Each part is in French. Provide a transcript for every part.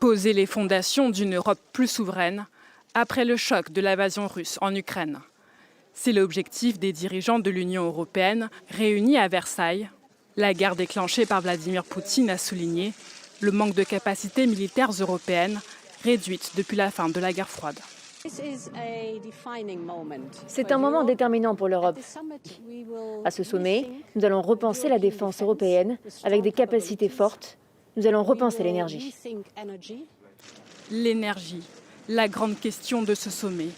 Poser les fondations d'une Europe plus souveraine après le choc de l'invasion russe en Ukraine. C'est l'objectif des dirigeants de l'Union européenne réunis à Versailles. La guerre déclenchée par Vladimir Poutine a souligné le manque de capacités militaires européennes réduites depuis la fin de la guerre froide. C'est un moment déterminant pour l'Europe. À ce sommet, nous allons repenser la défense européenne avec des capacités fortes. Nous allons repenser l'énergie. L'énergie, la grande question de ce sommet.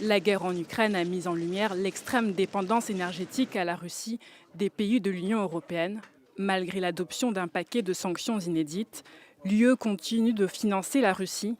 La guerre en Ukraine a mis en lumière l'extrême dépendance énergétique à la Russie des pays de l'Union européenne. Malgré l'adoption d'un paquet de sanctions inédites, l'UE continue de financer la Russie,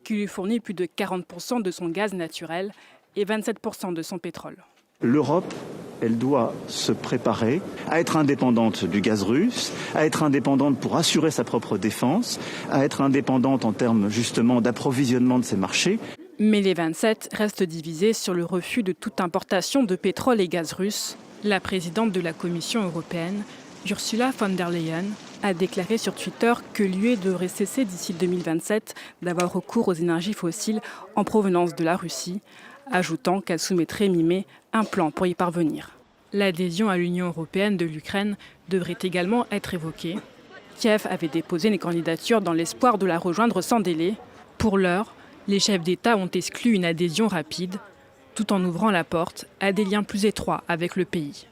qui lui fournit plus de 40% de son gaz naturel et 27% de son pétrole. L'Europe, elle doit se préparer à être indépendante du gaz russe, à être indépendante pour assurer sa propre défense, à être indépendante en termes justement d'approvisionnement de ses marchés. Mais les 27 restent divisés sur le refus de toute importation de pétrole et gaz russe. La présidente de la Commission européenne, Ursula von der Leyen, a déclaré sur Twitter que l'UE devrait cesser d'ici 2027 d'avoir recours aux énergies fossiles en provenance de la Russie, ajoutant qu'elle soumettrait mi-mai un plan pour y parvenir. L'adhésion à l'Union européenne de l'Ukraine devrait également être évoquée. Kiev avait déposé une candidature dans l'espoir de la rejoindre sans délai. Pour l'heure, les chefs d'État ont exclu une adhésion rapide, tout en ouvrant la porte à des liens plus étroits avec le pays.